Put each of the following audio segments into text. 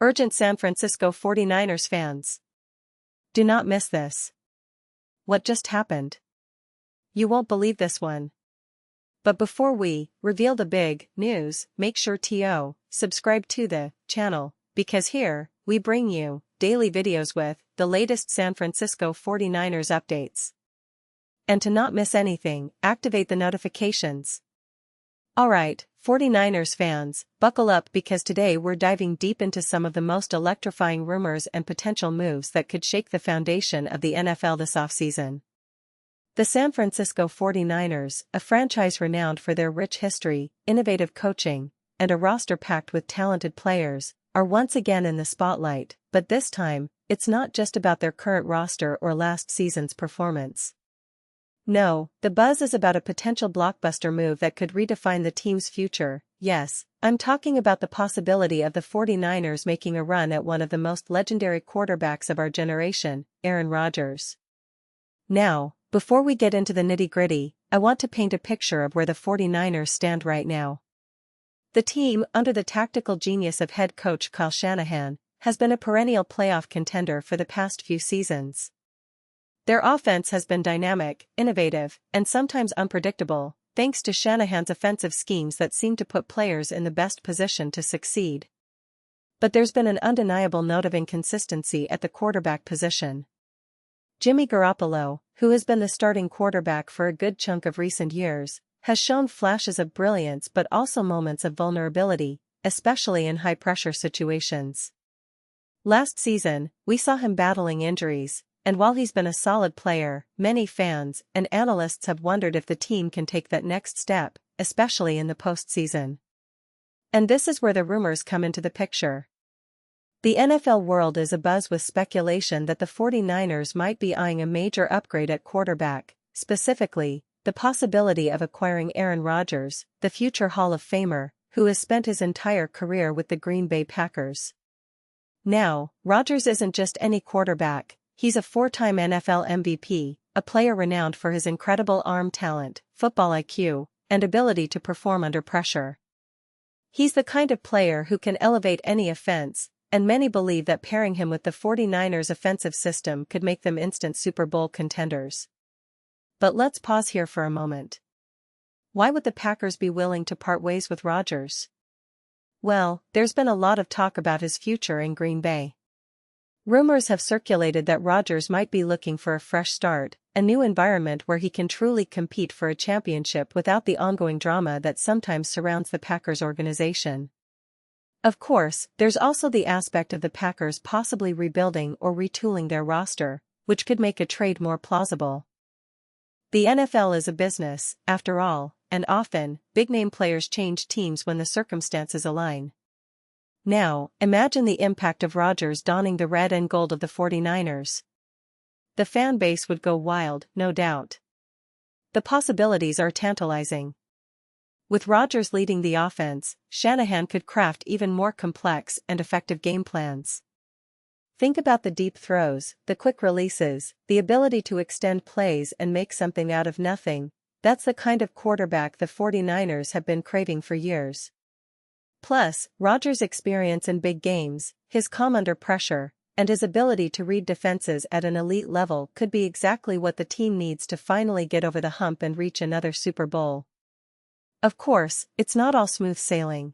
Urgent San Francisco 49ers fans. Do not miss this. What just happened? You won't believe this one. But before we reveal the big news, make sure to subscribe to the channel, because here, we bring you daily videos with the latest San Francisco 49ers updates. And to not miss anything, activate the notifications. Alright, 49ers fans, buckle up because today we're diving deep into some of the most electrifying rumors and potential moves that could shake the foundation of the NFL this offseason. The San Francisco 49ers, a franchise renowned for their rich history, innovative coaching, and a roster packed with talented players, are once again in the spotlight, but this time, it's not just about their current roster or last season's performance. No, the buzz is about a potential blockbuster move that could redefine the team's future. Yes, I'm talking about the possibility of the 49ers making a run at one of the most legendary quarterbacks of our generation, Aaron Rodgers. Now, before we get into the nitty-gritty, I want to paint a picture of where the 49ers stand right now. The team, under the tactical genius of head coach Kyle Shanahan, has been a perennial playoff contender for the past few seasons. Their offense has been dynamic, innovative, and sometimes unpredictable, thanks to Shanahan's offensive schemes that seem to put players in the best position to succeed. But there's been an undeniable note of inconsistency at the quarterback position. Jimmy Garoppolo, who has been the starting quarterback for a good chunk of recent years, has shown flashes of brilliance but also moments of vulnerability, especially in high-pressure situations. Last season, we saw him battling injuries, and while he's been a solid player, many fans and analysts have wondered if the team can take that next step, especially in the postseason. And this is where the rumors come into the picture. The NFL world is abuzz with speculation that the 49ers might be eyeing a major upgrade at quarterback, specifically, the possibility of acquiring Aaron Rodgers, the future Hall of Famer, who has spent his entire career with the Green Bay Packers. Now, Rodgers isn't just any quarterback, he's a four-time NFL MVP, a player renowned for his incredible arm talent, football IQ, and ability to perform under pressure. He's the kind of player who can elevate any offense, and many believe that pairing him with the 49ers' offensive system could make them instant Super Bowl contenders. But let's pause here for a moment. Why would the Packers be willing to part ways with Rodgers? Well, there's been a lot of talk about his future in Green Bay. Rumors have circulated that Rodgers might be looking for a fresh start, a new environment where he can truly compete for a championship without the ongoing drama that sometimes surrounds the Packers organization. Of course, there's also the aspect of the Packers possibly rebuilding or retooling their roster, which could make a trade more plausible. The NFL is a business, after all, and often, big-name players change teams when the circumstances align. Now, imagine the impact of Rodgers donning the red and gold of the 49ers. The fan base would go wild, no doubt. The possibilities are tantalizing. With Rodgers leading the offense, Shanahan could craft even more complex and effective game plans. Think about the deep throws, the quick releases, the ability to extend plays and make something out of nothing. That's the kind of quarterback the 49ers have been craving for years. Plus, Rodgers' experience in big games, his calm under pressure, and his ability to read defenses at an elite level could be exactly what the team needs to finally get over the hump and reach another Super Bowl. Of course, it's not all smooth sailing.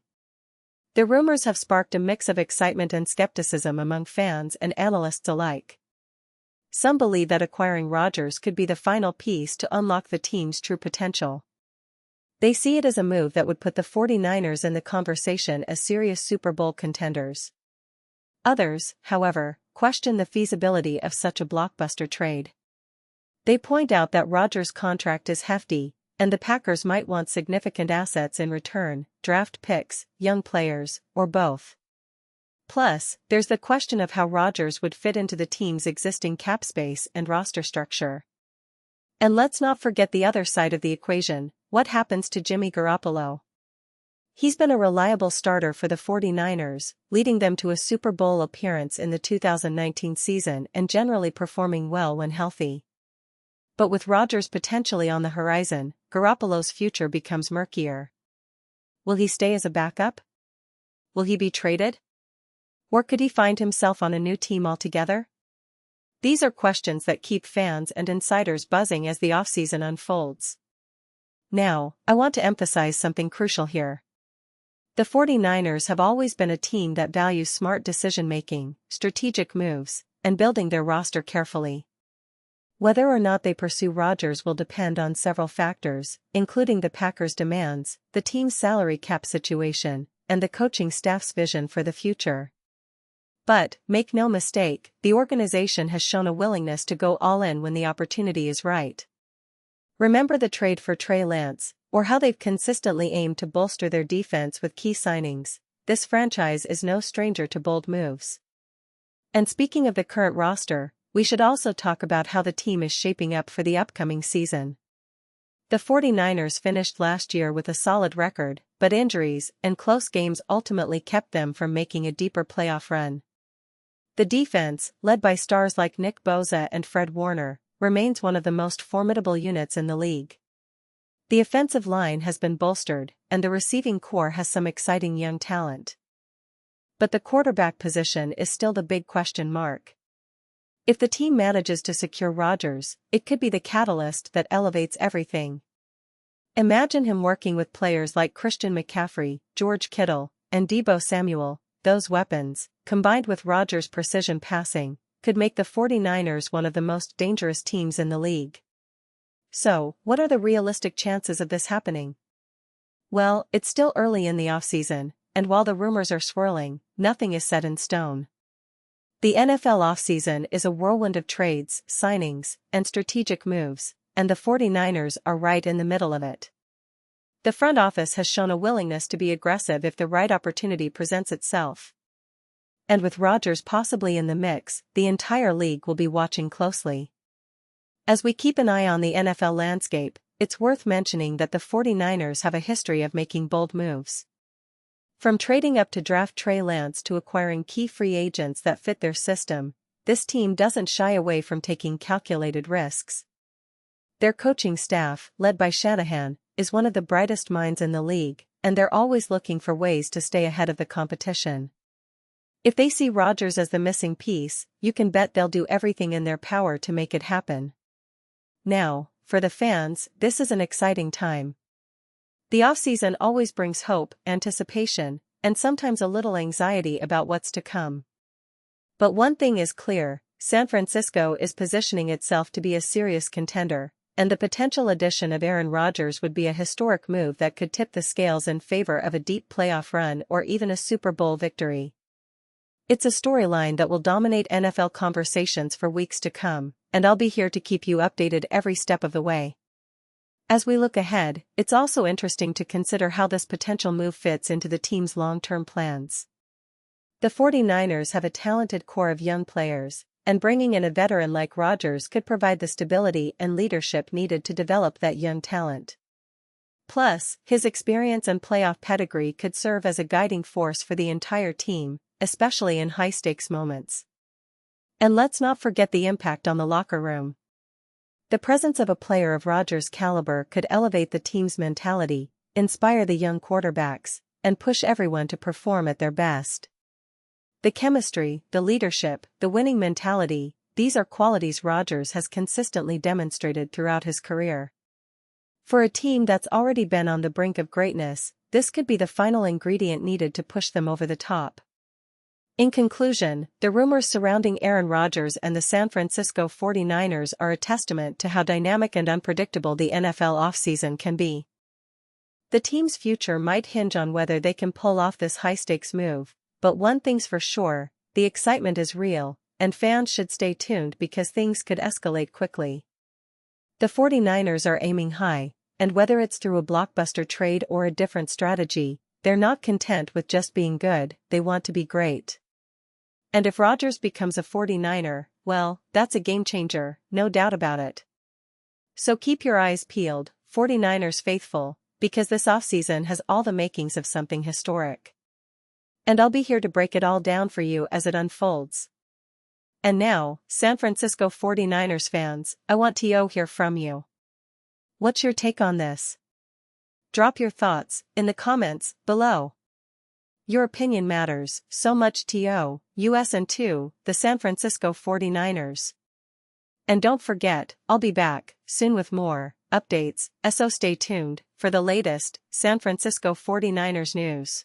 The rumors have sparked a mix of excitement and skepticism among fans and analysts alike. Some believe that acquiring Rodgers could be the final piece to unlock the team's true potential. They see it as a move that would put the 49ers in the conversation as serious Super Bowl contenders. Others, however, question the feasibility of such a blockbuster trade. They point out that Rodgers' contract is hefty, and the Packers might want significant assets in return, draft picks, young players, or both. Plus, there's the question of how Rodgers would fit into the team's existing cap space and roster structure. And let's not forget the other side of the equation, what happens to Jimmy Garoppolo? He's been a reliable starter for the 49ers, leading them to a Super Bowl appearance in the 2019 season and generally performing well when healthy. But with Rodgers potentially on the horizon, Garoppolo's future becomes murkier. Will he stay as a backup? Will he be traded? Or could he find himself on a new team altogether? These are questions that keep fans and insiders buzzing as the offseason unfolds. Now, I want to emphasize something crucial here. The 49ers have always been a team that values smart decision-making, strategic moves, and building their roster carefully. Whether or not they pursue Rodgers will depend on several factors, including the Packers' demands, the team's salary cap situation, and the coaching staff's vision for the future. But, make no mistake, the organization has shown a willingness to go all in when the opportunity is right. Remember the trade for Trey Lance, or how they've consistently aimed to bolster their defense with key signings. This franchise is no stranger to bold moves. And speaking of the current roster, we should also talk about how the team is shaping up for the upcoming season. The 49ers finished last year with a solid record, but injuries and close games ultimately kept them from making a deeper playoff run. The defense, led by stars like Nick Bosa and Fred Warner, remains one of the most formidable units in the league. The offensive line has been bolstered, and the receiving core has some exciting young talent. But the quarterback position is still the big question mark. If the team manages to secure Rodgers, it could be the catalyst that elevates everything. Imagine him working with players like Christian McCaffrey, George Kittle, and Deebo Samuel. Those weapons, combined with Rodgers' precision passing, could make the 49ers one of the most dangerous teams in the league. So, what are the realistic chances of this happening? Well, it's still early in the offseason, and while the rumors are swirling, nothing is set in stone. The NFL offseason is a whirlwind of trades, signings, and strategic moves, and the 49ers are right in the middle of it. The front office has shown a willingness to be aggressive if the right opportunity presents itself. And with Rodgers possibly in the mix, the entire league will be watching closely. As we keep an eye on the NFL landscape, it's worth mentioning that the 49ers have a history of making bold moves. From trading up to draft Trey Lance to acquiring key free agents that fit their system, this team doesn't shy away from taking calculated risks. Their coaching staff, led by Shanahan, is one of the brightest minds in the league, and they're always looking for ways to stay ahead of the competition. If they see Rodgers as the missing piece, you can bet they'll do everything in their power to make it happen. Now, for the fans, this is an exciting time. The offseason always brings hope, anticipation, and sometimes a little anxiety about what's to come. But one thing is clear, San Francisco is positioning itself to be a serious contender, and the potential addition of Aaron Rodgers would be a historic move that could tip the scales in favor of a deep playoff run or even a Super Bowl victory. It's a storyline that will dominate NFL conversations for weeks to come, and I'll be here to keep you updated every step of the way. As we look ahead, it's also interesting to consider how this potential move fits into the team's long-term plans. The 49ers have a talented core of young players, and bringing in a veteran like Rodgers could provide the stability and leadership needed to develop that young talent. Plus, his experience and playoff pedigree could serve as a guiding force for the entire team, especially in high-stakes moments. And let's not forget the impact on the locker room. The presence of a player of Rodgers' caliber could elevate the team's mentality, inspire the young quarterbacks, and push everyone to perform at their best. The chemistry, the leadership, the winning mentality, these are qualities Rodgers has consistently demonstrated throughout his career. For a team that's already been on the brink of greatness, this could be the final ingredient needed to push them over the top. In conclusion, the rumors surrounding Aaron Rodgers and the San Francisco 49ers are a testament to how dynamic and unpredictable the NFL offseason can be. The team's future might hinge on whether they can pull off this high-stakes move, but one thing's for sure, the excitement is real, and fans should stay tuned because things could escalate quickly. The 49ers are aiming high, and whether it's through a blockbuster trade or a different strategy, they're not content with just being good, they want to be great. And if Rodgers becomes a 49er, well, that's a game-changer, no doubt about it. So keep your eyes peeled, 49ers faithful, because this offseason has all the makings of something historic. And I'll be here to break it all down for you as it unfolds. And now, San Francisco 49ers fans, I want to hear from you. What's your take on this? Drop your thoughts in the comments below. Your opinion matters so much to us and to the San Francisco 49ers. And don't forget, I'll be back soon with more updates, so stay tuned for the latest San Francisco 49ers news.